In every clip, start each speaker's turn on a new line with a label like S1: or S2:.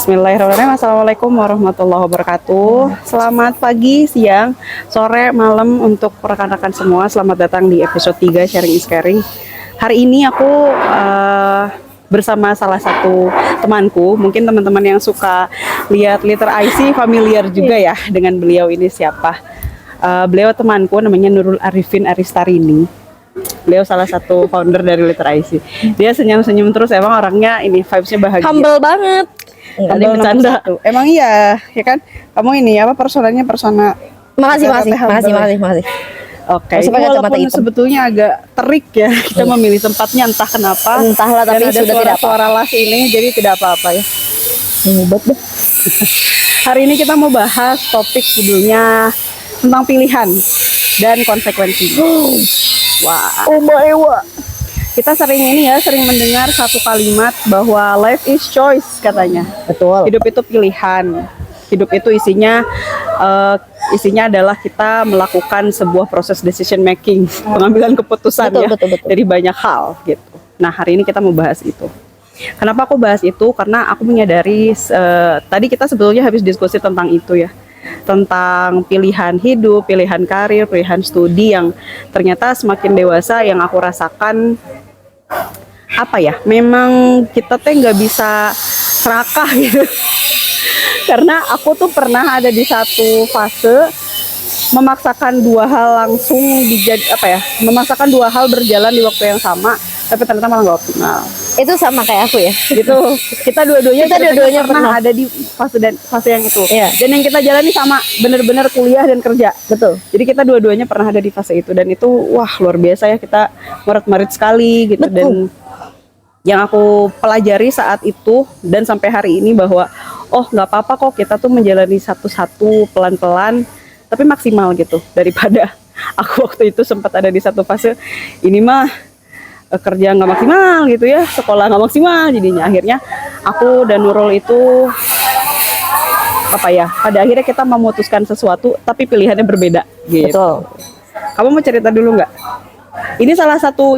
S1: Bismillahirrahmanirrahim. Assalamualaikum warahmatullahi wabarakatuh. Selamat pagi, siang, sore, malam untuk rekan-rekan semua. Selamat datang di episode 3 Sharing is Caring. Hari ini aku bersama salah satu temanku. Mungkin teman-teman yang suka lihat Liter IC familiar juga ya dengan beliau ini siapa. Beliau temanku namanya Nurul Arifin Aristarini. Beliau salah satu founder dari Liter IC. Dia senyum-senyum terus, emang orangnya ini vibes-nya bahagia.
S2: Humble banget.
S1: Enggak ada bercanda. Emang iya, ya kan? Kamu ini apa personanya persona?
S2: Makasih.
S1: Oke, walaupun sebetulnya agak terik ya, kita memilih tempatnya entah kenapa.
S2: Entahlah, tapi
S1: dan ada
S2: sudah tidak
S1: suara las ini, jadi tidak apa-apa ya.
S2: Hebat deh.
S1: Hari ini kita mau bahas topik judulnya tentang pilihan dan konsekuensi. Wah.
S2: Oh my god.
S1: Kita sering mendengar satu kalimat bahwa life is choice katanya.
S2: Betul.
S1: Hidup itu pilihan. Hidup itu isinya adalah kita melakukan sebuah proses decision making, pengambilan keputusan betul. Dari banyak hal gitu. Nah, hari ini kita mau bahas itu. Kenapa aku bahas itu? Karena aku menyadari tadi kita sebetulnya habis diskusi tentang itu ya. Tentang pilihan hidup, pilihan karir, pilihan studi yang ternyata semakin dewasa yang aku rasakan apa ya, memang kita teh nggak bisa serakah gitu. Karena aku tuh pernah ada di satu fase memaksakan dua hal langsung memaksakan dua hal berjalan di waktu yang sama, tapi ternyata malah nggak optimal.
S2: Itu sama kayak aku ya.
S1: Gitu. Kita dua-duanya pernah ada di fase yang itu.
S2: Iya.
S1: Dan yang kita jalani sama benar-benar kuliah dan kerja.
S2: Betul.
S1: Jadi kita dua-duanya pernah ada di fase itu, dan itu wah luar biasa ya, kita merit-merit sekali gitu. Betul. Dan yang aku pelajari saat itu dan sampai hari ini bahwa oh nggak apa-apa kok kita tuh menjalani satu-satu pelan-pelan tapi maksimal gitu, daripada aku waktu itu sempat ada di satu fase ini mah kerja nggak maksimal gitu ya, sekolah nggak maksimal, jadinya akhirnya aku dan Nurul itu pada akhirnya kita memutuskan sesuatu tapi pilihannya berbeda gitu.
S2: Betul.
S1: Kamu mau cerita dulu nggak? Ini salah satu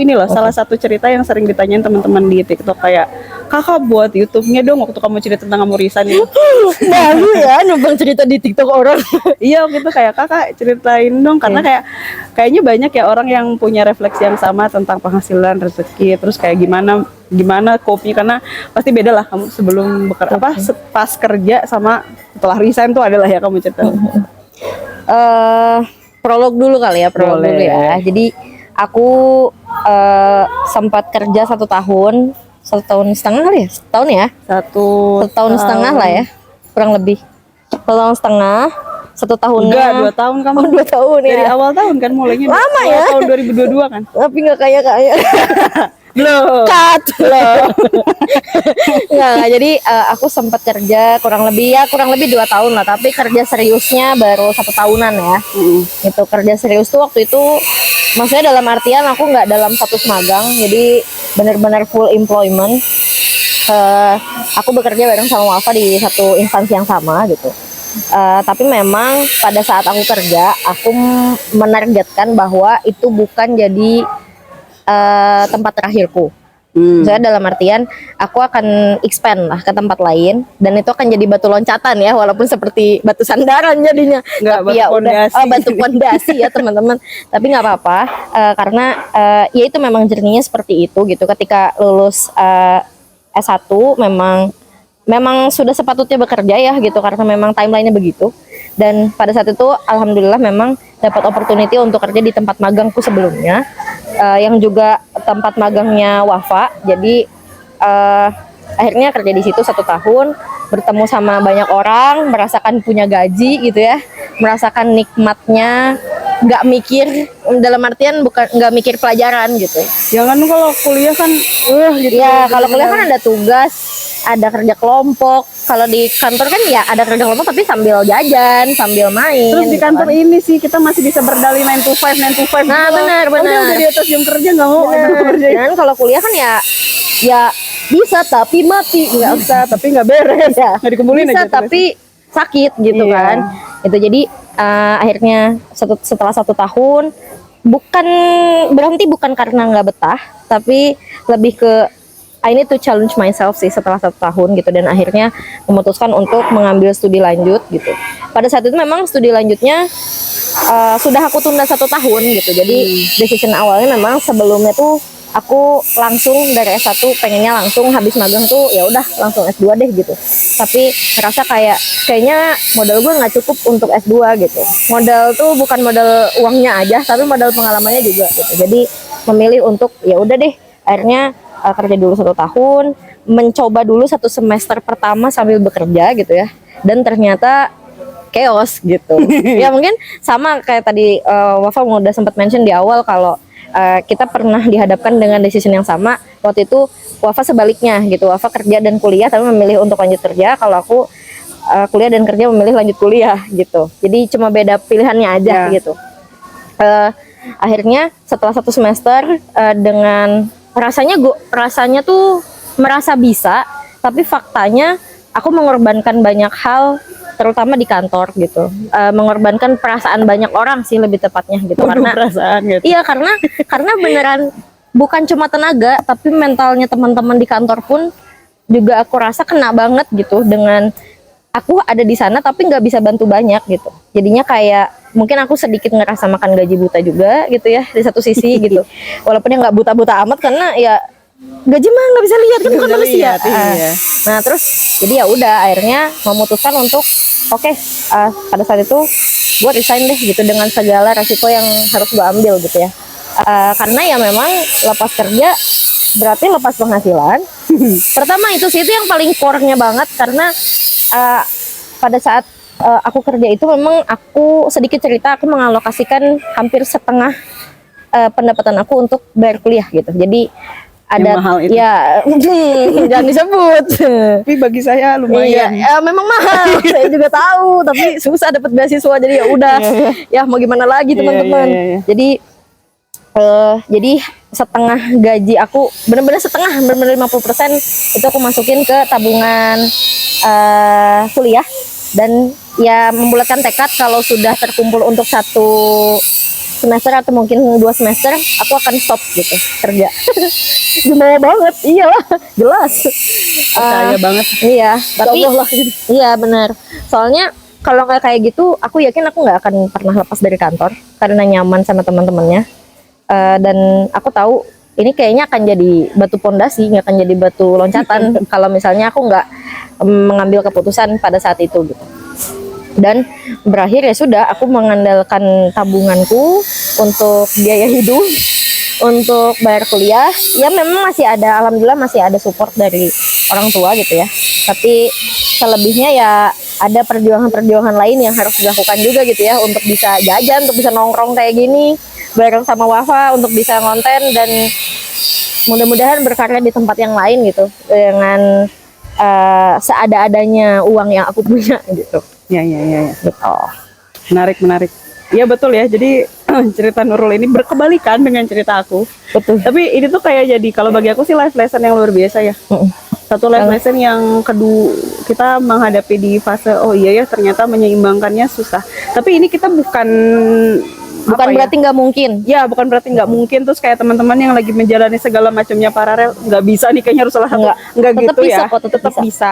S1: cerita yang sering ditanyain teman-teman di TikTok, kayak kakak buat YouTube-nya dong waktu kamu cerita tentang Amurisan ini.
S2: Malu ya numpang cerita di TikTok orang.
S1: Iya gitu, kayak kakak ceritain dong, karena kayaknya banyak ya orang yang punya refleksi yang sama tentang penghasilan, rezeki, terus kayak gimana kopi, karena pasti beda lah kamu sebelum pas kerja sama setelah resign tuh adalah ya kamu cerita.
S2: Prolog dulu kali ya, dulu ya. Jadi aku sempat kerja 1 tahun setengah kali ya, setahun ya, satu tahun setengah lah ya, kurang lebih 1 tahun setengah, 1 tahunnya.
S1: Enggak, 2 tahun kamu.
S2: 2 tahun ya.
S1: Dari awal tahun kan mulainya.
S2: Lama ya.
S1: Tahun 2022 kan.
S2: Tapi nggak kaya.
S1: Belum.
S2: Cut. Nggak, jadi aku sempat kerja kurang lebih 2 tahun lah, tapi kerja seriusnya baru 1 tahunan ya. Itu kerja serius tuh waktu itu, maksudnya dalam artian aku nggak dalam status magang, jadi benar-benar full employment. Aku bekerja bareng sama Wafa di satu instansi yang sama gitu. Tapi memang pada saat aku kerja, aku menargetkan bahwa itu bukan jadi tempat terakhirku. Saya dalam artian aku akan expand lah ke tempat lain, dan itu akan jadi batu loncatan ya, walaupun seperti batu sandaran jadinya. Tapi ya udah batu pondasi ya teman-teman. Tapi nggak apa-apa, karena ya itu memang journey-nya seperti itu gitu. Ketika lulus S1 memang sudah sepatutnya bekerja ya gitu, karena memang timeline-nya begitu. Dan pada saat itu alhamdulillah memang dapat opportunity untuk kerja di tempat magangku sebelumnya, yang juga tempat magangnya Wafa. Jadi akhirnya kerja di situ 1 tahun, bertemu sama banyak orang, merasakan punya gaji gitu ya, merasakan nikmatnya, nggak mikir, dalam artian bukan nggak mikir pelajaran gitu.
S1: Jangan kalau kuliah kan gitu.
S2: Ya kalau kuliah kan ada tugas, ada kerja kelompok. Kalau di kantor kan ya ada kerja kelompok tapi sambil jajan, sambil main.
S1: Terus di kantor kan ini sih kita masih bisa berdalih 9 to 5.
S2: Nah benar.
S1: Udah di atas jam kerja nggak mau.
S2: Dan kalau kuliah kan ya bisa tapi mati, nggak usah tapi nggak beres ya.
S1: Nggak dikumpulin
S2: bisa
S1: aja,
S2: tapi sakit gitu kan. Itu jadi akhirnya setelah 1 tahun bukan berhenti, bukan karena nggak betah, tapi lebih ke I need to challenge myself sih setelah 1 tahun gitu, dan akhirnya memutuskan untuk mengambil studi lanjut gitu. Pada saat itu memang studi lanjutnya sudah aku tunda 1 tahun gitu. Jadi decision awalnya memang sebelumnya tuh aku langsung dari S1 pengennya langsung habis magang tuh ya udah langsung S2 deh gitu. Tapi ngerasa kayaknya modal gue nggak cukup untuk S2 gitu. Modal tuh bukan modal uangnya aja, tapi modal pengalamannya juga gitu. Jadi memilih untuk ya udah deh, akhirnya kerja dulu 1 tahun, mencoba dulu 1 semester pertama sambil bekerja gitu ya. Dan ternyata chaos gitu. Ya mungkin sama kayak tadi Wafa udah sempat mention di awal kalau kita pernah dihadapkan dengan decision yang sama. Waktu itu Wafa sebaliknya gitu. Wafa kerja dan kuliah tapi memilih untuk lanjut kerja. Kalau aku kuliah dan kerja memilih lanjut kuliah gitu. Jadi cuma beda pilihannya aja gitu. Akhirnya setelah 1 semester dengan rasanya tuh merasa bisa, tapi faktanya aku mengorbankan banyak hal, terutama di kantor gitu, mengorbankan perasaan banyak orang sih lebih tepatnya gitu. Karena
S1: perasaan gitu.
S2: Iya, karena beneran bukan cuma tenaga, tapi mentalnya teman-teman di kantor pun juga aku rasa kena banget gitu, dengan aku ada di sana tapi nggak bisa bantu banyak gitu. Jadinya kayak mungkin aku sedikit ngerasa makan gaji buta juga gitu ya di satu sisi gitu. Walaupun ya nggak buta-buta amat, karena ya gaji mah nggak bisa lihat kan, bukan manusia.
S1: Iya.
S2: Nah terus jadi ya udah akhirnya memutuskan untuk oke, pada saat itu gue resign deh gitu, dengan segala resiko yang harus gue ambil gitu ya. Karena ya memang lepas kerja berarti lepas penghasilan. Pertama itu sih, itu yang paling core-nya banget, karena pada saat aku kerja itu memang aku sedikit cerita, aku mengalokasikan hampir setengah pendapatan aku untuk bayar kuliah gitu. Jadi ada
S1: mahal itu.
S2: Ya jangan disebut.
S1: Tapi bagi saya lumayan.
S2: Iya, memang mahal. Saya juga tahu, tapi susah dapat beasiswa, jadi ya udah. Ya mau gimana lagi teman-teman. Jadi setengah gaji aku, benar-benar setengah, benar-benar 50% itu aku masukin ke tabungan kuliah, dan ya membulatkan tekad kalau sudah terkumpul untuk 1 semester atau mungkin 2 semester aku akan stop gitu kerja. Gimana banget, iyalah jelas.
S1: Percaya banget.
S2: Iya, tapi
S1: lah,
S2: iya benar. Soalnya kalau nggak kayak gitu, aku yakin aku nggak akan pernah lepas dari kantor karena nyaman sama teman-temannya. Dan aku tahu ini kayaknya akan jadi batu pondasi, nggak akan jadi batu loncatan kalau misalnya aku nggak mengambil keputusan pada saat itu gitu. Dan berakhir ya sudah, aku mengandalkan tabunganku untuk biaya hidup, untuk bayar kuliah. Ya memang masih ada, alhamdulillah masih ada support dari orang tua gitu ya. Tapi selebihnya ya ada perjuangan-perjuangan lain yang harus dilakukan juga gitu ya, untuk bisa jajan, untuk bisa nongkrong kayak gini bareng sama Wafa, untuk bisa ngonten dan mudah-mudahan berkarya di tempat yang lain gitu, dengan seada-adanya uang yang aku punya gitu.
S1: Ya.
S2: Gitu.
S1: Menarik. Iya betul ya. Jadi cerita Nurul ini berkebalikan dengan cerita aku.
S2: Betul.
S1: Tapi ini tuh kayak jadi, kalau bagi aku sih life lesson yang luar biasa ya. Satu life lesson yang kedua, kita menghadapi di fase oh iya ya ternyata menyeimbangkannya susah. Tapi ini kita bukan
S2: berarti nggak mungkin.
S1: Ya bukan berarti nggak mungkin. Terus kayak teman-teman yang lagi menjalani segala macamnya paralel, nggak bisa nih kayaknya harus salah satu. Nggak gitu
S2: bisa,
S1: ya. Tetap bisa.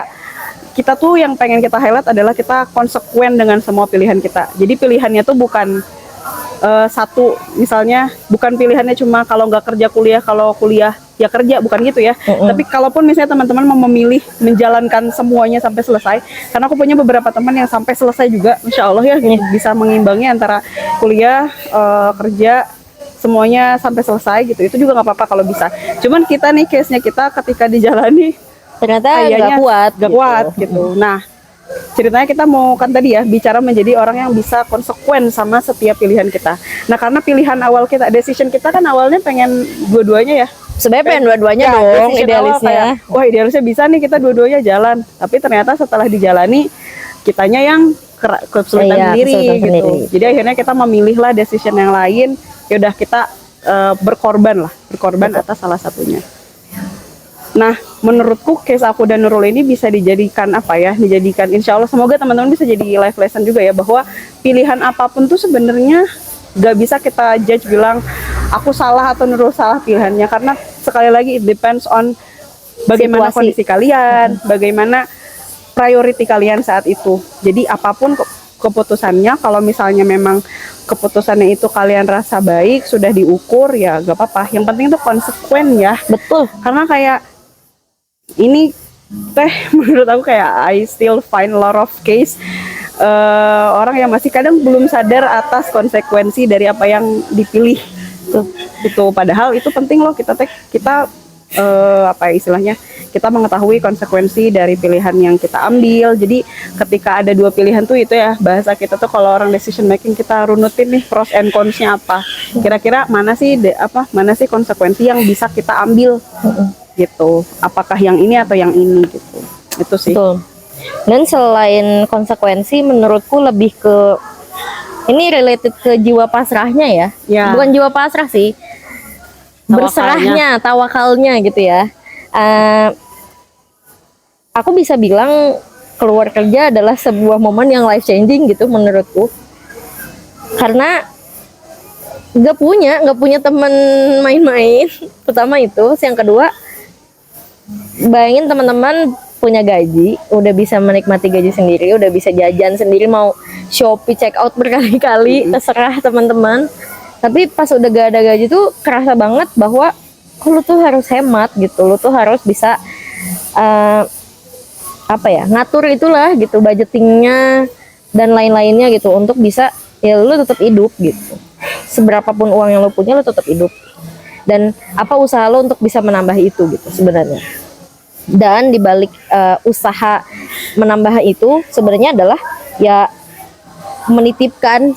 S1: Kita tuh yang pengen kita highlight adalah kita konsekuen dengan semua pilihan kita. Jadi pilihannya tuh bukan satu, misalnya bukan pilihannya cuma kalau nggak kerja kuliah, kalau kuliah ya kerja, bukan gitu ya. Tapi kalaupun misalnya teman-teman mau memilih menjalankan semuanya sampai selesai, karena aku punya beberapa teman yang sampai selesai juga, Masya Allah ya, bisa mengimbangi antara kuliah, kerja, semuanya sampai selesai gitu. Itu juga nggak apa-apa kalau bisa. Cuman kita nih case-nya kita ketika dijalani
S2: ternyata nggak
S1: kuat gitu. Nah, ceritanya kita mau kan tadi ya bicara menjadi orang yang bisa konsekuen sama setiap pilihan kita. Nah, karena pilihan awal kita, decision kita kan awalnya pengen dua-duanya ya.
S2: Sebenarnya pengen dua-duanya ya, dong idealisnya.
S1: Wah, idealisnya bisa nih kita dua-duanya jalan. Tapi ternyata setelah dijalani kitanya yang kesulitan sendiri gitu. Jadi akhirnya kita memilih lah decision yang lain. Ya udah kita berkorban atas salah satunya. Nah, menurutku case aku dan Nurul ini bisa dijadikan insya Allah semoga teman-teman bisa jadi life lesson juga ya, bahwa pilihan apapun tuh sebenarnya gak bisa kita judge bilang aku salah atau Nurul salah pilihannya, karena sekali lagi it depends on bagaimana
S2: situasi.
S1: kondisi kalian, bagaimana priority kalian saat itu. Jadi apapun keputusannya, kalau misalnya memang keputusannya itu kalian rasa baik, sudah diukur, ya gak apa-apa. Yang penting itu konsekuen ya.
S2: Betul.
S1: Karena kayak ini teh menurut aku kayak I still find a lot of case orang yang masih kadang belum sadar atas konsekuensi dari apa yang dipilih. Itu padahal itu penting loh, kita apa istilahnya, kita mengetahui konsekuensi dari pilihan yang kita ambil. Jadi ketika ada dua pilihan tuh, itu ya bahasa kita tuh kalau orang decision making, kita runutin nih pros and cons-nya apa, kira-kira mana sih konsekuensi yang bisa kita ambil gitu, apakah yang ini atau yang ini gitu. Itu sih.
S2: Betul. Dan selain konsekuensi, menurutku lebih ke ini related ke jiwa pasrahnya ya. Bukan jiwa pasrah sih, berserahnya, tawakalnya gitu ya. Aku bisa bilang keluar kerja adalah sebuah momen yang life changing gitu menurutku, karena nggak punya teman main-main. Pertama itu, yang kedua, bayangin teman-teman punya gaji, udah bisa menikmati gaji sendiri, udah bisa jajan sendiri, mau Shopee check out berkali-kali, terserah teman-teman. Tapi pas udah gak ada gaji tuh kerasa banget bahwa lu tuh harus hemat gitu, lu tuh harus bisa ngatur itulah gitu, budgetingnya dan lain-lainnya gitu, untuk bisa ya lu tetap hidup gitu. Seberapapun uang yang lu punya, lu tetap hidup. Dan apa usaha lu untuk bisa menambah itu gitu sebenarnya. Dan dibalik usaha menambah itu sebenarnya adalah ya menitipkan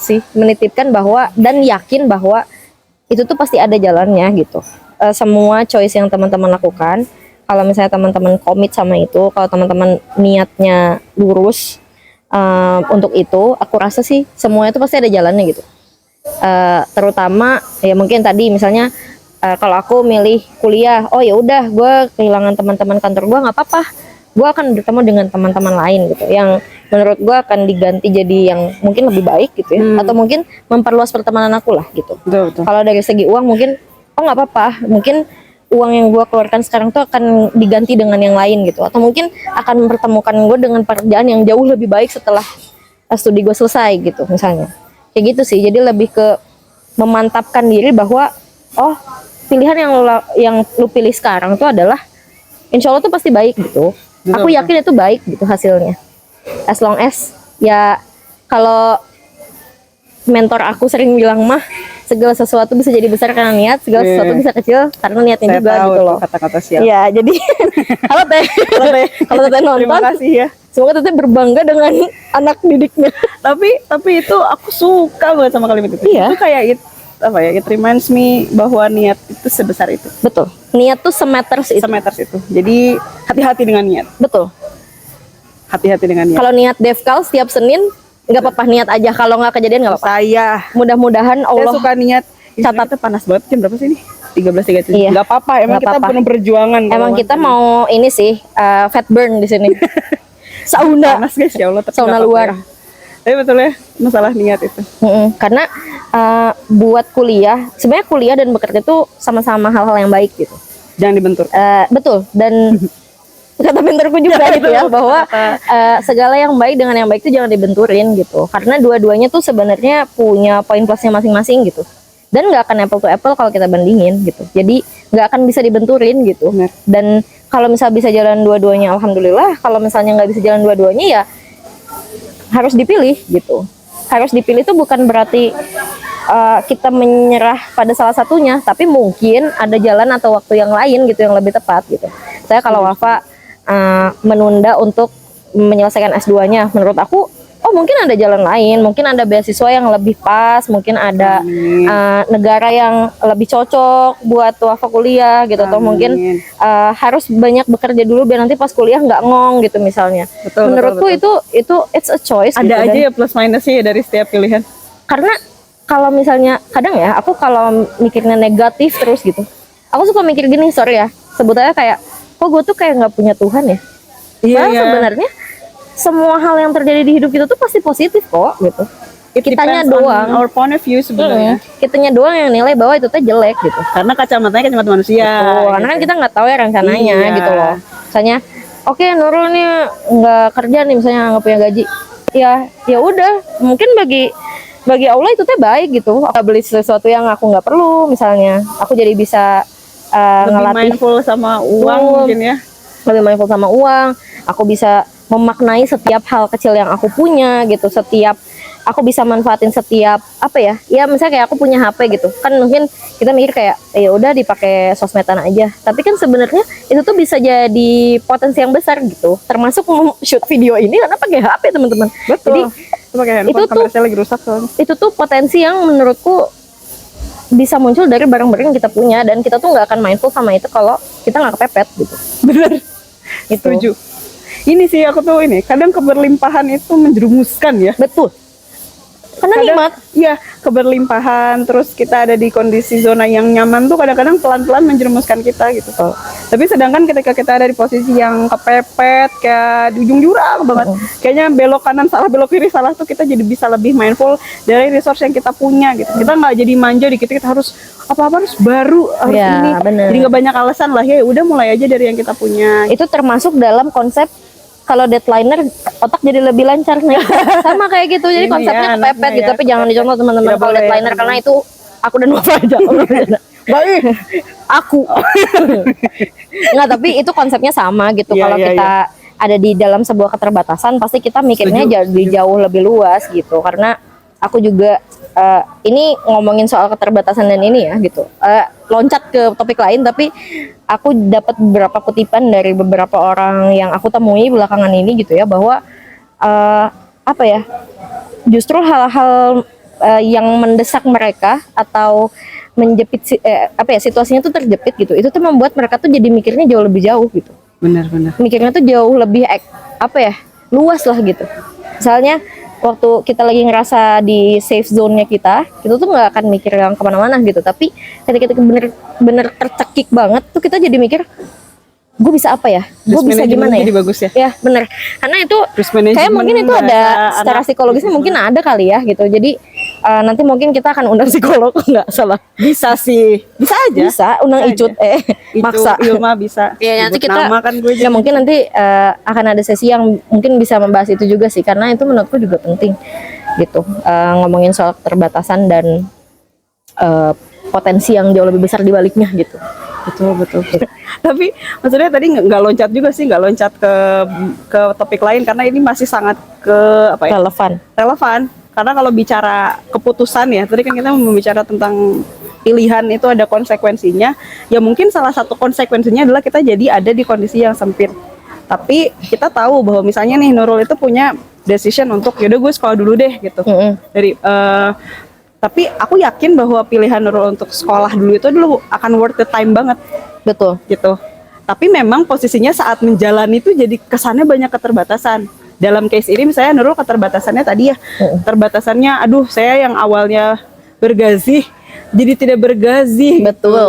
S2: bahwa, dan yakin bahwa itu tuh pasti ada jalannya gitu. Semua choice yang teman-teman lakukan, kalau misalnya teman-teman komit sama itu, kalau teman-teman niatnya lurus untuk itu, aku rasa sih semuanya itu pasti ada jalannya gitu. Terutama ya mungkin tadi misalnya kalau aku milih kuliah, oh ya udah, gue kehilangan teman-teman kantor gue, nggak apa-apa, gue akan bertemu dengan teman-teman lain gitu, yang menurut gue akan diganti jadi yang mungkin lebih baik gitu ya, atau mungkin memperluas pertemanan aku lah gitu. Kalau dari segi uang mungkin, oh nggak apa-apa, mungkin uang yang gue keluarkan sekarang tuh akan diganti dengan yang lain gitu, atau mungkin akan mempertemukan gue dengan pekerjaan yang jauh lebih baik setelah studi gue selesai gitu misalnya. Kayak gitu sih, jadi lebih ke memantapkan diri bahwa oh, pilihan yang lu pilih sekarang tuh adalah insya Allah tuh pasti baik gitu. Aku yakin itu baik gitu hasilnya. As long as ya, kalau mentor aku sering bilang mah, segala sesuatu bisa jadi besar karena niat, segala sesuatu bisa kecil karena niatnya juga gitu loh.
S1: Kata-kata siap.
S2: Ya, jadi halo Teh. Kalau Teh nonton,
S1: terima kasih ya.
S2: Semoga Teteh berbangga dengan anak didiknya.
S1: Tapi itu aku suka banget sama kalimat itu.
S2: Iya.
S1: Itu kayak it reminds me bahwa niat itu sebesar itu.
S2: Betul. Niat tuh semeters itu.
S1: Jadi hati-hati dengan niat.
S2: Betul.
S1: Hati-hati dengan niat.
S2: Kalau niat Devkal setiap Senin, nggak apa-apa, niat aja. Kalau nggak kejadian nggak apa-apa. Mudah-mudahan Allah.
S1: Saya suka niat. Catatnya panas banget. Jam berapa sih ini? 13.37.
S2: Iya.
S1: Nggak apa-apa. Emang
S2: Nggak
S1: kita
S2: apa-apa.
S1: penuh perjuangan.
S2: Emang kita mau ini sih fat burn di sini. Sauna.
S1: Panas guys, ya Allah.
S2: Sauna luar.
S1: Tapi betul ya, masalah niat itu.
S2: Karena buat kuliah, sebenarnya kuliah dan bekerja itu sama-sama hal-hal yang baik gitu.
S1: Jangan dibentur.
S2: Betul. Dan kata mentorku juga gitu ya, bahwa segala yang baik dengan yang baik itu jangan dibenturin gitu. Karena dua-duanya tuh sebenarnya punya poin plusnya masing-masing gitu. Dan nggak akan apple to apple kalau kita bandingin gitu. Jadi nggak akan bisa dibenturin gitu.
S1: Benar.
S2: Dan kalau misal bisa jalan dua-duanya, alhamdulillah. Kalau misalnya nggak bisa jalan dua-duanya, ya harus dipilih gitu. Harus dipilih itu bukan berarti kita menyerah pada salah satunya, tapi mungkin ada jalan atau waktu yang lain gitu yang lebih tepat gitu. Saya kalau Wafa menunda untuk menyelesaikan S2-nya, menurut aku mungkin ada jalan lain, mungkin ada beasiswa yang lebih pas, mungkin ada negara yang lebih cocok buat Wafa kuliah gitu, atau mungkin harus banyak bekerja dulu biar nanti pas kuliah nggak ngong gitu misalnya. Menurutku itu it's a choice.
S1: Ada
S2: gitu,
S1: aja ya plus minusnya ya dari setiap pilihan.
S2: Karena kalau misalnya kadang ya, aku kalau mikirnya negatif terus gitu, aku suka mikir gini, sorry ya, sebutannya kayak, kok gue tuh kayak nggak punya Tuhan ya. Padahal sebenarnya semua hal yang terjadi di hidup kita tuh pasti positif kok gitu. kitanya
S1: depends on
S2: doang.
S1: our point of view sebenarnya.
S2: Kitanya doang yang nilai bahwa itu tuh jelek gitu.
S1: Karena kacamatanya kacamata manusia.
S2: Karena kan kita nggak tahu ya rencananya
S1: Iya.
S2: gitu loh. Misalnya, oke, Nurul nih nggak kerja nih, misalnya nggak punya gaji. Ya udah, mungkin bagi Allah itu teh baik gitu. Aku beli sesuatu yang aku nggak perlu, misalnya aku jadi bisa
S1: Lebih
S2: ngelatih
S1: mindful sama uang mungkin ya.
S2: lebih mindful sama uang. Aku bisa memaknai setiap hal kecil yang aku punya gitu. Aku bisa manfaatin setiap apa ya? Ya misalnya kayak aku punya HP gitu. Kan mungkin kita mikir kayak ya udah dipakai sosmedan aja. Tapi kan sebenarnya itu tuh bisa jadi potensi yang besar gitu. Termasuk shoot video ini karena pakai HP, teman-teman.
S1: Betul.
S2: Jadi
S1: itu pakai handphone,
S2: itu tuh-
S1: kamera saya lagi rusak soalnya.
S2: itu tuh potensi yang menurutku bisa muncul dari barang-barang yang kita punya, dan kita tuh nggak akan mindful sama itu kalau kita nggak kepepet gitu.
S1: Bener.
S2: Itu.
S1: Setuju. Ini sih aku tuh kadang keberlimpahan itu menjerumuskan ya.
S2: Betul. Karena
S1: Kadang-
S2: nikmat.
S1: Iya, keberlimpahan, terus kita ada di kondisi zona yang nyaman tuh kadang-kadang pelan-pelan menjerumuskan kita gitu. Tapi sedangkan ketika kita ada di posisi yang kepepet, kayak di ujung jurang banget, kayaknya belok kanan salah, belok kiri salah tuh, kita jadi bisa lebih mindful dari resource yang kita punya gitu. Kita nggak jadi manja dikit, kita harus apa-apa harus baru, harus
S2: Ya,
S1: ini.
S2: bener.
S1: Jadi nggak banyak alasan lah, ya udah mulai aja dari yang kita punya.
S2: Itu termasuk dalam konsep kalau deadlineer otak jadi lebih lancar nih. Sama kayak gitu. Jadi
S1: Ini
S2: konsepnya
S1: ya,
S2: kepepet
S1: anaknya
S2: gitu,
S1: ya.
S2: tapi jangan dicontoh teman-teman
S1: Tidak
S2: kalau
S1: boleh,
S2: deadlineer
S1: ya.
S2: karena itu aku dan Wafa aja.
S1: Baik.
S2: Aku. Enggak, tapi itu konsepnya sama gitu.
S1: Iya,
S2: Kalau
S1: iya,
S2: kita ada di dalam sebuah keterbatasan, pasti kita mikirnya jauh lebih luas gitu. Karena aku juga ini ngomongin soal keterbatasan dan ini ya gitu. Loncat ke topik lain, tapi aku dapat beberapa kutipan dari beberapa orang yang aku temui belakangan ini gitu ya, bahwa apa ya? Justru hal-hal yang mendesak mereka atau menjepit situasinya tuh terjepit gitu. Itu tuh membuat mereka tuh jadi mikirnya jauh lebih jauh gitu.
S1: Benar-benar.
S2: Mikirnya tuh jauh lebih luas lah gitu. Misalnya waktu kita lagi ngerasa di safe zone-nya kita tuh nggak akan mikir yang kemana-mana gitu. Tapi ketika kita bener-bener tercekik banget tuh, kita jadi mikir, gue bisa apa ya? Gue bisa gimana ya?
S1: Jadi bagus ya.
S2: Ya bener. Karena itu
S1: Risk management
S2: kayak mungkin itu ada
S1: bahasa
S2: secara
S1: anak
S2: psikologisnya
S1: bisnis
S2: mungkin ada kali ya gitu. Jadi nanti mungkin kita akan undang psikolog, nggak salah.
S1: Bisa sih. Bisa aja.
S2: Bisa undang
S1: Bisa
S2: Icut maksa.
S1: Ilma bisa.
S2: Ya nanti
S1: Sebut
S2: kita
S1: nama kan gue
S2: ya mungkin nanti akan ada sesi yang mungkin bisa membahas itu juga sih, karena itu menurutku juga penting gitu. Ngomongin soal keterbatasan dan potensi yang jauh lebih besar di baliknya gitu.
S1: betul. Tapi maksudnya tadi nggak loncat juga sih, nggak loncat ke topik lain karena ini masih sangat relevan. Karena kalau bicara keputusan ya, tadi kan kita membicara tentang pilihan itu ada konsekuensinya. Ya mungkin salah satu konsekuensinya adalah kita jadi ada di kondisi yang sempit. Tapi kita tahu bahwa misalnya nih Nurul itu punya decision untuk yaudah gue sekolah dulu deh gitu. Tapi aku yakin bahwa pilihan Nurul untuk sekolah dulu itu dulu akan worth the time banget.
S2: Betul.
S1: Gitu. Tapi memang posisinya saat menjalani itu jadi kesannya banyak keterbatasan. Dalam case ini misalnya Nurul keterbatasannya tadi ya, keterbatasannya aduh saya yang awalnya bergazi jadi tidak bergazi.
S2: Betul.
S1: Gitu.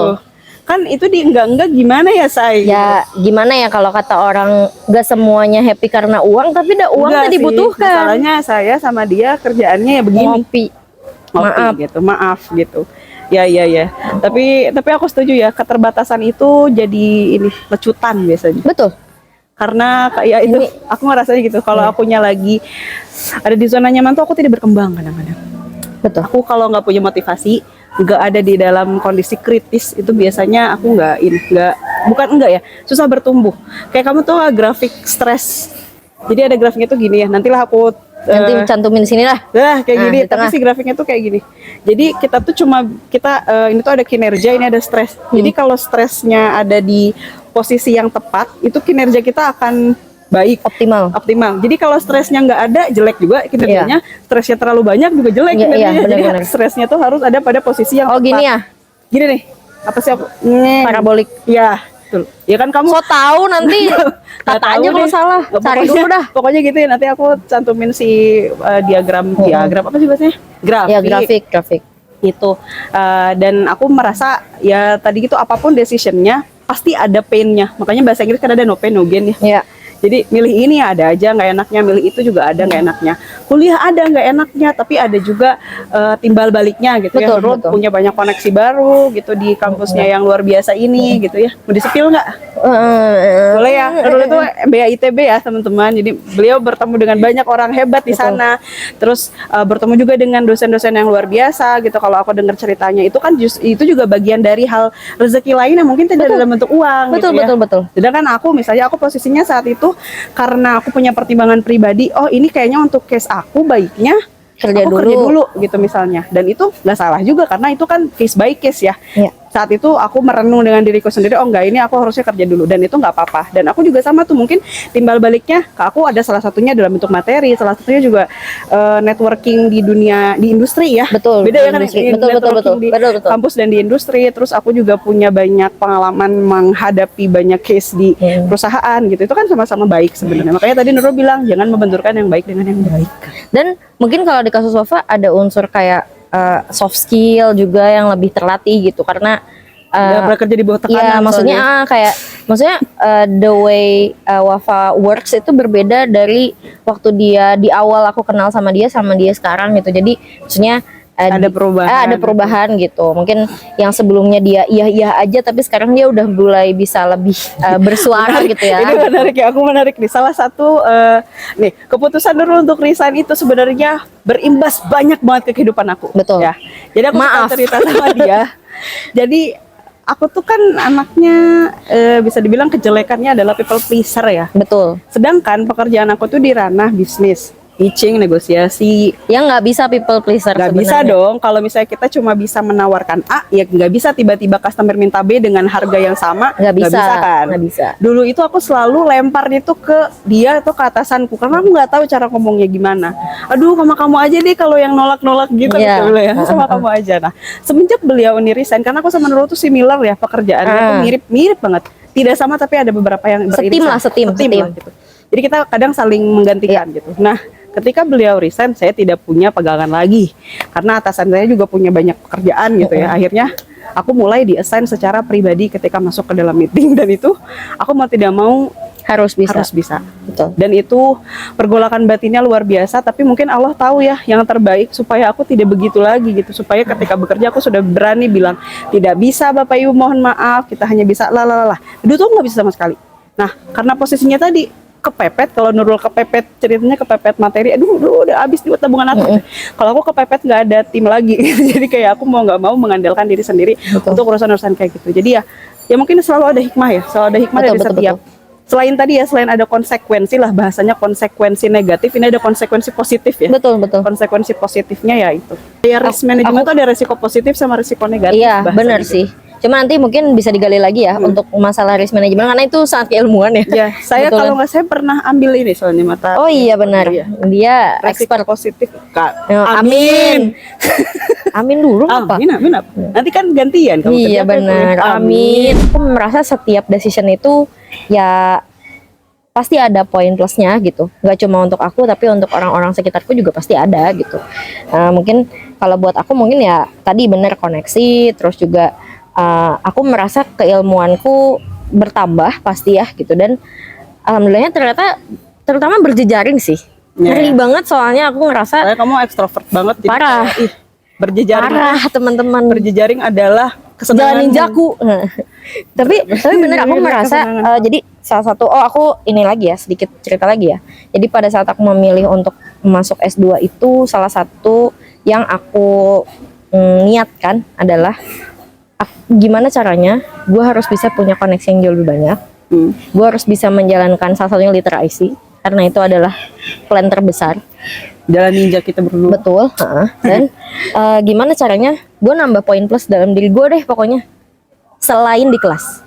S1: Kan itu di enggak gimana ya say?
S2: Ya gimana ya kalau kata orang, nggak semuanya happy karena uang, tapi uang tuh dibutuhkan.
S1: Masalahnya saya sama dia kerjaannya ya begini.
S2: Ngopi.
S1: Maaf gitu. Ya. Tapi aku setuju ya, keterbatasan itu jadi ini lecutan biasanya.
S2: Betul.
S1: Karena kayak itu aku ngerasanya gitu, kalau akunya lagi ada di zona nyaman tuh aku tidak berkembang kadang-kadang.
S2: Betul.
S1: Aku kalau nggak punya motivasi, nggak ada di dalam kondisi kritis, itu biasanya aku susah bertumbuh. Kayak kamu tuh grafik stres. Jadi ada grafiknya tuh gini ya, nantilah aku
S2: nanti cantumin sini lah.
S1: Kayak gini,
S2: di
S1: tapi
S2: tengah.
S1: si grafiknya tuh kayak gini. Jadi kita tuh ini tuh ada kinerja, ini ada stres. Jadi kalau stresnya ada di posisi yang tepat, itu kinerja kita akan baik,
S2: Optimal.
S1: Jadi kalau stresnya nggak ada, jelek juga kinerjanya. Stresnya terlalu banyak juga jelek kinerjanya. Jadi
S2: benar.
S1: stresnya tuh harus ada pada posisi yang tepat.
S2: Gini ya.
S1: Gini nih. Apa sih?
S2: Parabolik.
S1: Ya, betul. Ya kan kamu
S2: So tahu nanti kata aja kalau salah. Cari dulu dah.
S1: Pokoknya gitu ya, nanti aku cantumin si diagram apa sih bahasanya?
S2: Ya grafik.
S1: Itu dan aku merasa ya tadi gitu apapun decisionnya pasti ada pain-nya. Makanya bahasa Inggris kan ada no pain no gain ya.
S2: Ya.
S1: Jadi milih ini ada aja nggak enaknya, milih itu juga ada nggak enaknya. Kuliah ada nggak enaknya, tapi ada juga timbal baliknya gitu ya.
S2: Betul,
S1: Nurul
S2: betul.
S1: punya banyak koneksi baru gitu di kampusnya yang luar biasa ini gitu ya. Mau disepil nggak? Boleh ya. Nurul itu BAITB ya teman-teman. Jadi beliau bertemu dengan banyak orang hebat di sana. Terus bertemu juga dengan dosen-dosen yang luar biasa gitu. Kalau aku dengar ceritanya itu kan itu juga bagian dari hal rezeki lain yang mungkin tidak dalam bentuk uang.
S2: Betul,
S1: gitu ya.
S2: betul.
S1: Sedangkan aku misalnya aku posisinya saat itu karena aku punya pertimbangan pribadi, oh ini kayaknya untuk case aku baiknya
S2: Kerja
S1: aku
S2: dulu.
S1: kerja dulu gitu misalnya. Dan itu nggak salah juga karena itu kan case by case ya.
S2: Iya.
S1: Saat itu aku merenung dengan diriku sendiri, oh enggak ini aku harusnya kerja dulu, dan itu nggak apa-apa. Dan aku juga sama tuh, mungkin timbal baliknya ke aku ada salah satunya dalam bentuk materi, salah satunya juga networking di dunia, di industri ya.
S2: Betul.
S1: Beda ya kan,
S2: Industri.
S1: networking
S2: Betul.
S1: di
S2: Betul.
S1: kampus dan di industri. Terus aku juga punya banyak pengalaman menghadapi banyak case di perusahaan gitu. Itu kan sama-sama baik sebenarnya. Makanya tadi Nurul bilang jangan membenturkan yang baik dengan yang baik.
S2: Dan mungkin kalau di kasus Wafa ada unsur kayak soft skill juga yang lebih terlatih gitu, karena
S1: Nggak pernah kerja di bawah tekanan.
S2: iya, maksudnya
S1: soalnya.
S2: maksudnya the way Wafa works itu berbeda dari waktu dia di awal aku kenal sama dia sekarang gitu. Jadi maksudnya
S1: Ada perubahan.
S2: ada perubahan gitu. Mungkin yang sebelumnya dia iya aja, tapi sekarang dia udah mulai bisa lebih bersuara gitu ya.
S1: Ini menarik ya, aku menarik nih. Salah satu nih keputusan Nurul untuk resign itu sebenarnya berimbas banyak banget ke kehidupan aku.
S2: Betul.
S1: Ya. Jadi aku suka cerita sama dia. Jadi aku tuh kan anaknya bisa dibilang kejelekannya adalah people pleaser ya.
S2: Betul.
S1: Sedangkan pekerjaan aku tuh di ranah bisnis, pitching, negosiasi.
S2: Yang nggak bisa people pleaser
S1: Nggak bisa
S2: sebenarnya.
S1: dong. Kalau misalnya kita cuma bisa menawarkan A, ya nggak bisa tiba-tiba customer minta B dengan harga yang sama.
S2: Nggak bisa
S1: kan?
S2: nggak bisa.
S1: Dulu itu aku selalu lempar itu ke dia atau ke atasanku karena aku nggak tahu cara ngomongnya gimana. Aduh, sama kamu aja deh kalau yang nolak-nolak gitu
S2: Iya.
S1: gitu ya. Sama kamu aja. Nah, semenjak beliau ini resign, karena aku sama Nurul tuh similar ya pekerjaannya tuh mirip-mirip banget. Tidak sama tapi ada beberapa yang
S2: Setim lah, setim.
S1: lah, gitu. Jadi kita kadang saling menggantikan gitu. Nah, ketika beliau resign, saya tidak punya pegangan lagi karena atasan saya juga punya banyak pekerjaan gitu ya. Akhirnya aku mulai di-assign secara pribadi ketika masuk ke dalam meeting, dan itu aku mau tidak mau
S2: Harus bisa. Betul.
S1: Dan itu pergolakan batinnya luar biasa, tapi mungkin Allah tahu ya yang terbaik supaya aku tidak begitu lagi gitu, supaya ketika bekerja aku sudah berani bilang tidak bisa Bapak Ibu, mohon maaf, kita hanya bisa lah. Dulu tuh nggak bisa sama sekali. Nah, karena posisinya tadi kepepet, kalau Nurul kepepet ceritanya kepepet materi, aduh udah habis buat tabungan aku. Kalau aku kepepet nggak ada tim lagi. Jadi kayak aku mau nggak mau mengandalkan diri sendiri untuk urusan-urusan kayak gitu. Jadi ya mungkin selalu ada hikmah ya, selalu ada hikmah dari setiap. Selain tadi ya, selain ada konsekuensi lah, bahasanya konsekuensi negatif, ini ada konsekuensi positif ya.
S2: Betul.
S1: Konsekuensi positifnya ya itu. Ya risk management itu ada resiko positif sama resiko negatif.
S2: Iya, benar
S1: gitu.
S2: sih. Cuma nanti mungkin bisa digali lagi ya untuk masalah risk management, karena itu sangat keilmuan ya.
S1: Ya, saya
S2: Betul.
S1: kalau nggak, saya pernah ambil ini soalnya mata.
S2: Oh iya benar.
S1: Iya.
S2: Dia
S1: Resiko
S2: expert.
S1: positif. Kak.
S2: Amin. Amin dulu apa?
S1: Amin apa? Nanti kan gantian kamu
S2: Iya
S1: kerja apa itu?
S2: benar. Amin. Aku merasa setiap decision itu ya pasti ada poin plusnya gitu. Gak cuma untuk aku, tapi untuk orang-orang sekitarku juga pasti ada gitu. Mungkin kalau buat aku mungkin ya tadi bener koneksi, terus juga aku merasa keilmuanku bertambah pasti ya gitu. Dan alhamdulillahnya ternyata terutama berjejaring sih. Ngeri banget soalnya aku ngerasa
S1: kamu ekstrovert banget. Jadi
S2: parah.
S1: Berjejaring.
S2: Parah teman-teman.
S1: Berjejaring adalah
S2: Jalan ninjaku. tapi bener aku merasa jadi salah satu aku ini lagi ya, sedikit cerita lagi ya. Jadi pada saat aku memilih untuk masuk S2 itu salah satu yang aku niatkan adalah gimana caranya gue harus bisa punya koneksi yang jauh lebih banyak. Gue harus bisa menjalankan salah satunya literasi, karena itu adalah plan terbesar.
S1: Jalan ninja kita berdua.
S2: Betul. Dan gimana caranya gue nambah poin plus dalam diri gue deh pokoknya. Selain di kelas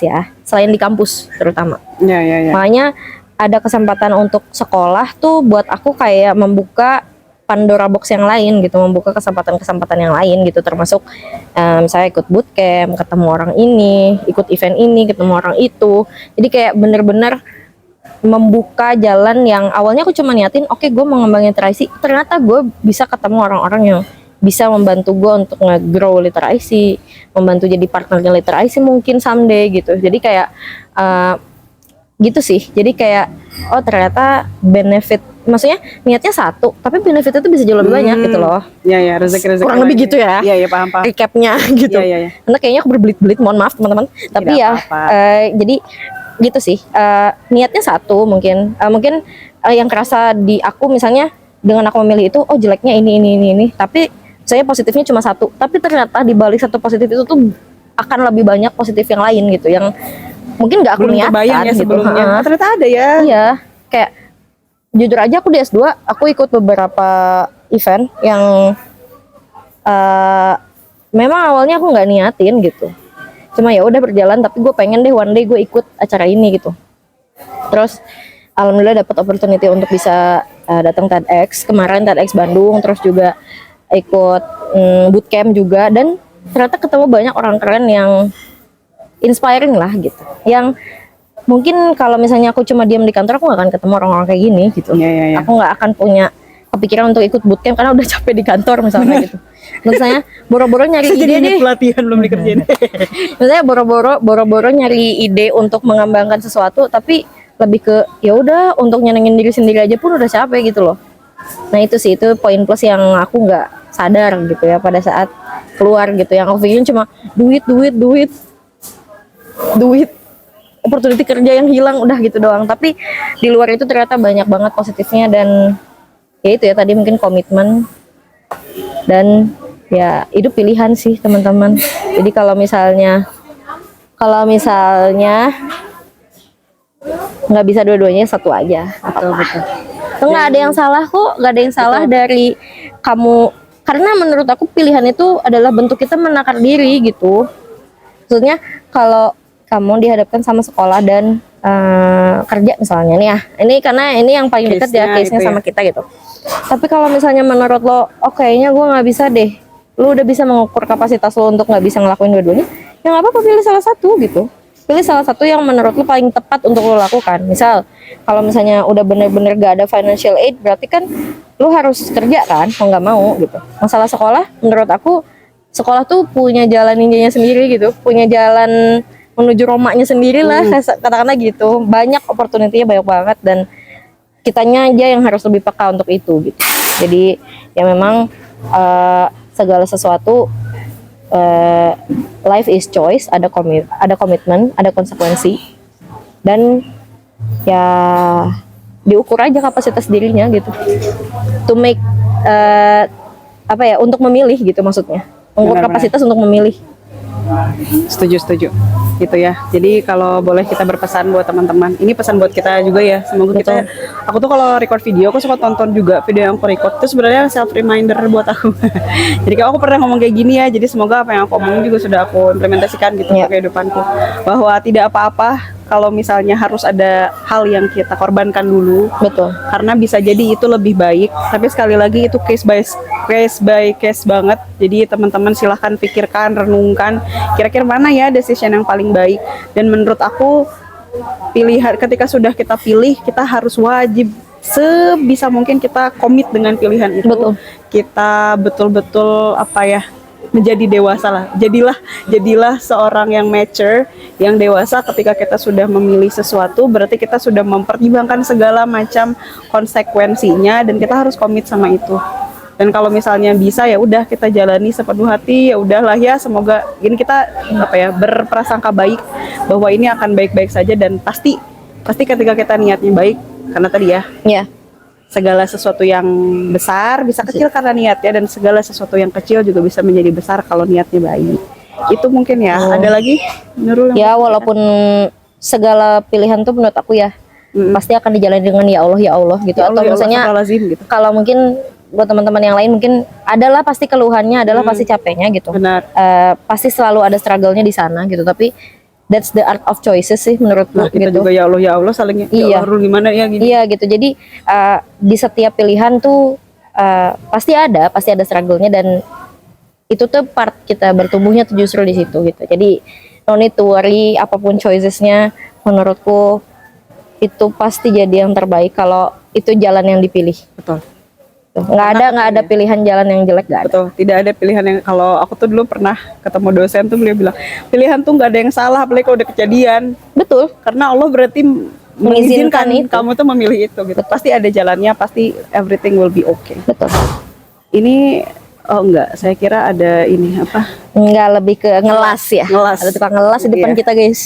S2: ya, selain di kampus terutama.
S1: Ya.
S2: Makanya ada kesempatan untuk sekolah tuh buat aku kayak membuka Pandora box yang lain gitu, membuka kesempatan-kesempatan yang lain gitu, termasuk saya ikut bootcamp, ketemu orang ini, ikut event ini, ketemu orang itu. Jadi kayak bener-bener membuka jalan yang awalnya aku cuma niatin oke, gue mau ngembangin literasi, ternyata gue bisa ketemu orang-orang yang bisa membantu gue untuk nge-grow literasi, membantu jadi partnernya literasi mungkin someday gitu. Jadi kayak gitu sih. Jadi kayak oh ternyata benefit, maksudnya niatnya satu tapi benefitnya tuh bisa jauh lebih banyak gitu loh.
S1: Iya, rezeki
S2: Kurang lebih gitu ya.
S1: Iya, paham.
S2: Recapnya gitu.
S1: Iya.
S2: Karena kayaknya aku berbelit-belit, mohon maaf teman-teman. Tapi ya jadi gitu sih. Niatnya satu mungkin yang kerasa di aku misalnya dengan aku memilih itu, oh jeleknya ini. Tapi saya positifnya cuma satu. Tapi ternyata di balik satu positif itu tuh akan lebih banyak positif yang lain gitu, yang mungkin nggak aku
S1: belum
S2: niatkan
S1: terbayang ya
S2: gitu.
S1: sebelumnya. Ternyata ada ya.
S2: Iya, kayak jujur aja aku di S2 aku ikut beberapa event yang memang awalnya aku nggak niatin gitu. Cuma ya udah berjalan, tapi gue pengen deh one day gue ikut acara ini gitu. Terus alhamdulillah dapat opportunity untuk bisa datang TEDx kemarin, TEDx Bandung, terus juga ikut bootcamp juga, dan ternyata ketemu banyak orang keren yang inspiring lah gitu. Yang mungkin kalau misalnya aku cuma diam di kantor, aku gak akan ketemu orang-orang kayak gini gitu.
S1: Iya.
S2: Aku gak akan punya kepikiran untuk ikut bootcamp karena udah capek di kantor misalnya gitu. Menurut saya boro-boro nyari ide deh.
S1: Pelatihan belum dikerjain.
S2: Misalnya boro-boro nyari ide untuk mengembangkan sesuatu, tapi lebih ke ya udah untuk nyenengin diri sendiri aja pun udah capek gitu loh. Nah itu sih, itu poin plus yang aku nggak sadar gitu ya pada saat keluar gitu. Yang aku pikirin cuma duit, opportunity kerja yang hilang udah gitu doang. Tapi di luar itu ternyata banyak banget positifnya, dan ya itu ya tadi mungkin komitmen dan ya hidup pilihan sih teman-teman. Jadi kalau misalnya nggak bisa dua-duanya, satu aja.
S1: Betul.
S2: Itu nggak ada yang salah kok, nggak ada yang salah dari kamu, karena menurut aku pilihan itu adalah bentuk kita menakar diri gitu. Maksudnya kalau kamu dihadapkan sama sekolah dan kerja misalnya nih ya, ini karena ini yang paling dekat ya case-nya sama kita gitu. Tapi kalau misalnya menurut lo, oh kayaknya gue nggak bisa deh, lo udah bisa mengukur kapasitas lo untuk nggak bisa ngelakuin dua-duanya, ya nggak apa-apa, pilih salah satu gitu. Pilih salah satu yang menurut lo paling tepat untuk lo lakukan. Misal kalau misalnya udah bener-bener gak ada financial aid, berarti kan lo harus kerja kan, mau nggak mau gitu. Masalah sekolah, menurut aku sekolah tuh punya jalan ninjanya sendiri gitu, punya jalan menuju Romanya sendiri lah, katakanlah gitu. Banyak opportunity-nya banyak banget, dan kitanya aja yang harus lebih peka untuk itu gitu. Jadi ya memang segala sesuatu, life is choice, ada komitmen, ada konsekuensi, dan ya diukur aja kapasitas dirinya gitu, to make untuk memilih gitu, maksudnya mengukur kapasitas untuk memilih.
S1: Setuju gitu ya. Jadi kalau boleh kita berpesan buat teman-teman, ini pesan buat kita juga ya. Semoga kita, aku tuh kalau record video, aku suka tonton juga video yang aku record, itu sebenarnya self reminder buat aku. Jadi kalau aku pernah ngomong kayak gini ya, jadi semoga apa yang aku omongin juga sudah aku implementasikan gitu ke kehidupanku, bahwa tidak apa-apa kalau misalnya harus ada hal yang kita korbankan dulu.
S2: Betul.
S1: Karena bisa jadi itu lebih baik, tapi sekali lagi itu case by case banget. Jadi teman-teman silahkan pikirkan, renungkan kira-kira mana ya decision yang paling baik. Dan menurut aku pilihan, ketika sudah kita pilih, kita harus wajib sebisa mungkin kita komit dengan pilihan itu.
S2: Betul.
S1: Kita betul-betul menjadi dewasa lah. Jadilah seorang yang mature, yang dewasa. Ketika kita sudah memilih sesuatu, berarti kita sudah mempertimbangkan segala macam konsekuensinya, dan kita harus komit sama itu. Dan kalau misalnya bisa, ya udah kita jalani sepenuh hati, ya udahlah ya, semoga ini kita berprasangka baik bahwa ini akan baik-baik saja, dan pasti ketika kita niatnya baik, karena tadi ya. Segala sesuatu yang besar bisa kecil karena niatnya, dan segala sesuatu yang kecil juga bisa menjadi besar kalau niatnya baik. Itu mungkin ya. Ada lagi Nurul?
S2: Ya walaupun segala pilihan tuh menurut aku ya pasti akan dijalani dengan ya Allah gitu.
S1: Ya Allah,
S2: atau misalnya
S1: gitu.
S2: Kalau mungkin buat teman-teman yang lain mungkin adalah pasti keluhannya, adalah pasti capeknya gitu.
S1: Benar.
S2: Pasti selalu ada struggle-nya di sana gitu, tapi that's the art of choices sih menurutku
S1: kita
S2: gitu.
S1: juga ya Allah salingnya.
S2: Iya.
S1: Ya Allah, gimana ya gini.
S2: Iya gitu. Jadi di setiap pilihan tuh pasti ada struggle-nya, dan itu tuh part kita bertumbuhnya tuh justru di situ gitu. Jadi no need to worry, apapun choices-nya menurutku itu pasti jadi yang terbaik kalau itu jalan yang dipilih.
S1: Betul.
S2: Nggak ada pilihan jalan yang jelek, nggak ada.
S1: Betul, tidak ada pilihan yang, kalau aku tuh dulu pernah ketemu dosen tuh, beliau bilang pilihan tuh nggak ada yang salah, apalagi kalau udah kejadian.
S2: Betul.
S1: Karena Allah berarti
S2: mengizinkan itu.
S1: kamu tuh memilih itu gitu. Pasti ada jalannya, pasti everything will be okay.
S2: Betul.
S1: Ini enggak, saya kira ada ini apa?
S2: Enggak, lebih ke ngelas ya.
S1: Ngelas.
S2: Ada tukang ngelas di depan
S1: Iya.
S2: kita, guys.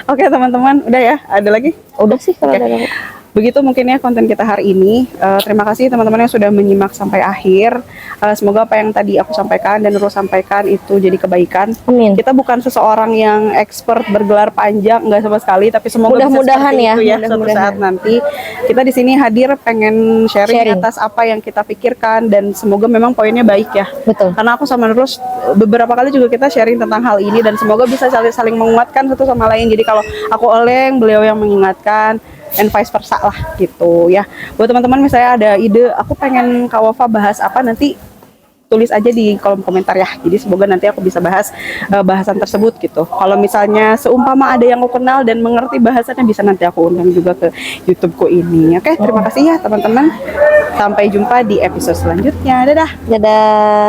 S1: Oke teman-teman, udah ya? Ada lagi?
S2: Udah sih kalau
S1: Oke.
S2: ada.
S1: Begitu mungkin ya konten kita hari ini. Terima kasih teman-teman yang sudah menyimak sampai akhir. Semoga apa yang tadi aku sampaikan dan Nurul sampaikan itu jadi kebaikan.
S2: Amin.
S1: Kita bukan seseorang yang expert bergelar panjang, enggak sama sekali, tapi semoga
S2: Mudah-mudahan
S1: bisa seperti
S2: ya,
S1: itu suatu
S2: mudah-mudahan.
S1: saat nanti. Kita di sini hadir pengen sharing atas apa yang kita pikirkan dan semoga memang poinnya baik ya.
S2: Betul.
S1: Karena aku sama Nurul beberapa kali juga kita sharing tentang hal ini dan semoga bisa saling menguatkan satu sama lain. Jadi kalau aku oleng, beliau yang mengingatkan, and vice versa lah gitu ya. Buat teman-teman misalnya ada ide, aku pengen Kak Wafa bahas apa, nanti tulis aja di kolom komentar ya. Jadi semoga nanti aku bisa bahas bahasan tersebut gitu. Kalau misalnya seumpama ada yang aku kenal dan mengerti bahasannya, bisa nanti aku undang juga ke YouTubeku ini. Oke, terima kasih ya teman-teman. Sampai jumpa di episode selanjutnya. Dadah.
S2: Dadah.